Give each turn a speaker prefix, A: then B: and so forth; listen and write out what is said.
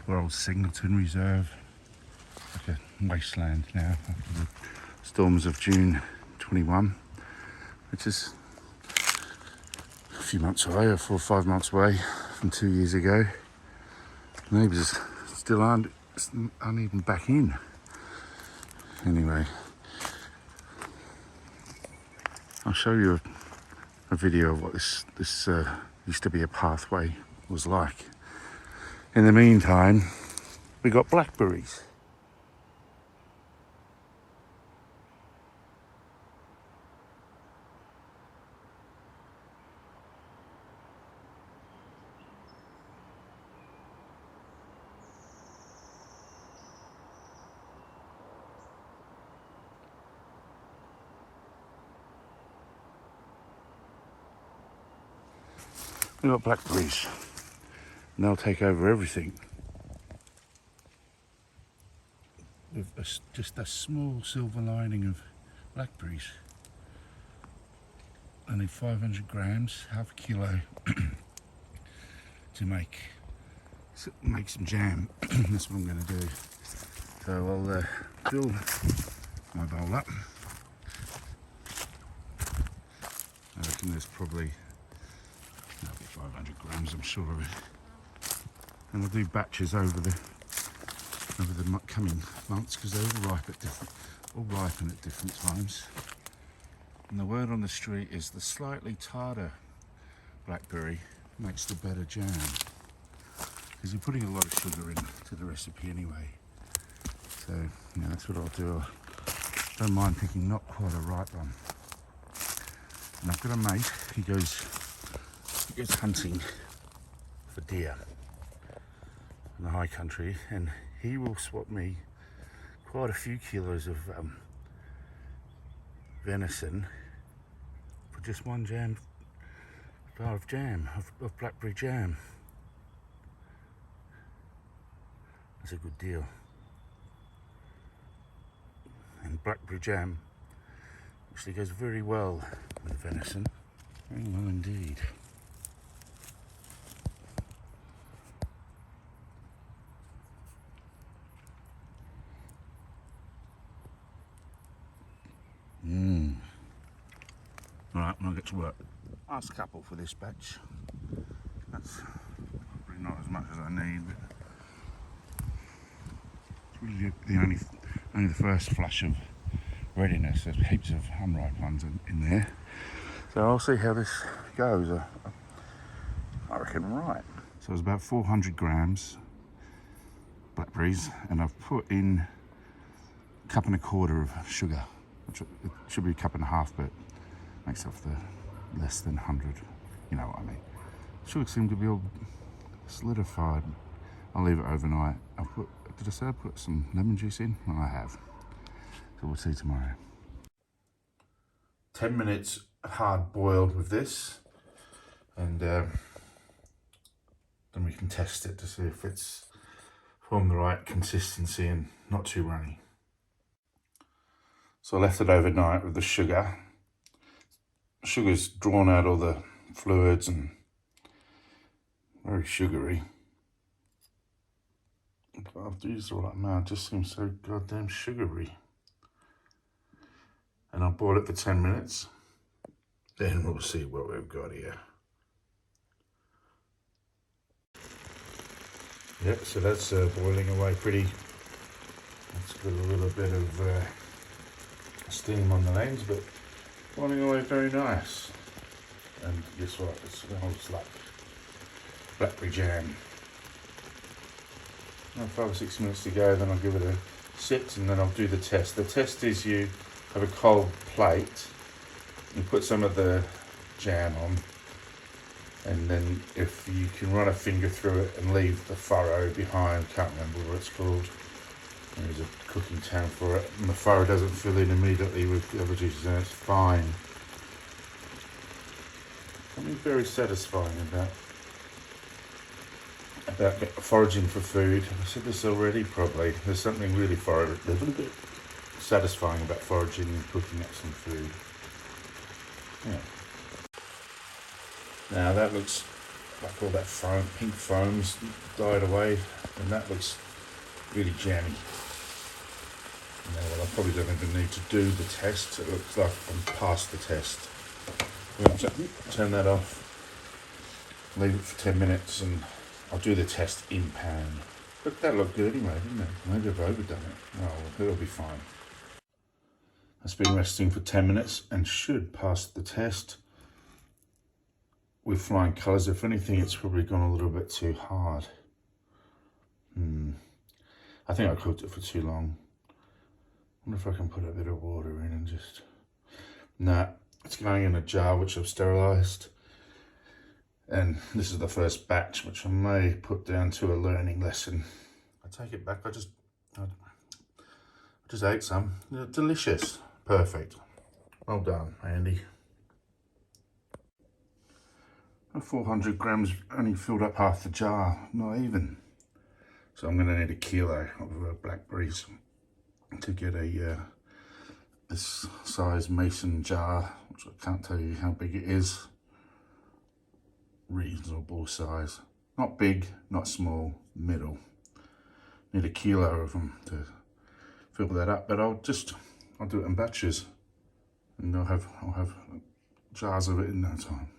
A: Poor old Singleton Reserve, like a wasteland now after the storms of June 21, which is a few months away, or 4 or 5 months away from 2 years ago. Neighbours still aren't even back in. Anyway, I'll show you a video of what this used to be a pathway was like. In the meantime, we got blackberries. We got blackberries, and they'll take over everything. With just a small silver lining of blackberries. Only 500 grams, half a kilo, to make some jam. That's what I'm going to do. So I'll fill my bowl up. I reckon there's probably 500 grams, I'm sure of it. And I'll do batches over the coming months, because they all ripen at different times. And the word on the street is the slightly tartar blackberry makes the better jam, because you're putting a lot of sugar into the recipe anyway. So yeah, that's what I'll do. I don't mind picking not quite a ripe one. And I've got a mate, he goes hunting for deer in the high country, and he will swap me quite a few kilos of venison for just one bar of blackberry jam. That's a good deal. And blackberry jam actually goes very well with venison. Very well indeed. Right, I'll get to work. Last couple for this batch. That's probably not as much as I need, but it's really only the first flush of readiness. There's heaps of unripe ones in there. So I'll see how this goes. I reckon right. So it's about 400 grams blackberries, and I've put in a cup and a quarter of sugar. Which it should be a cup and a half, but makes up the less than 100. You know what I mean. Sugar seemed to be all solidified. I'll leave it overnight. Did I say I put some lemon juice in? Well, I have. So we'll see tomorrow. 10 minutes hard boiled with this, and then we can test it to see if it's formed the right consistency and not too runny. So I left it overnight with the sugar. Sugar's drawn out all the fluids and very sugary. But after used the right amount, it just seems so goddamn sugary. And I'll boil it for 10 minutes. Then we'll see what we've got here. Yep, so that's boiling away pretty. It's got a little bit of steam on the lens, but boiling away very nice. And guess what? It smells like blackberry jam. Now 5 or 6 minutes to go, then I'll give it a sit, and then I'll do the test. The test is you have a cold plate, you put some of the jam on, and then if you can run a finger through it and leave the furrow behind, can't remember what it's called. There's a cooking term for it, and the furrow doesn't fill in immediately with the other juices, and it's fine. Something very satisfying about foraging for food. I said this already probably. There's something really satisfying about foraging and cooking up some food. Yeah. Now that looks like all that foam, pink foam's died away, and that looks really jammy. Now, well, I probably don't even need to do the test. It looks like I'm past the test. I'm going to turn that off, leave it for 10 minutes, and I'll do the test in pan. But that looked good anyway, didn't it? Maybe I've overdone it. Oh, well, it'll be fine. It's been resting for 10 minutes and should pass the test with flying colours. If anything, it's probably gone a little bit too hard. I think I cooked it for too long. I wonder if I can put a bit of water in and just... Nah, it's going in a jar which I've sterilised. And this is the first batch, which I may put down to a learning lesson. I take it back, I just ate some. They're delicious. Perfect. Well done, Andy. 400 grams only filled up half the jar, not even. So I'm going to need a kilo of blackberries to get a this size mason jar, which I can't tell you how big it is. Reasonable size. Not big, not small, middle. Need a kilo of them to fill that up, but I'll do it in batches, and I'll have jars of it in no time.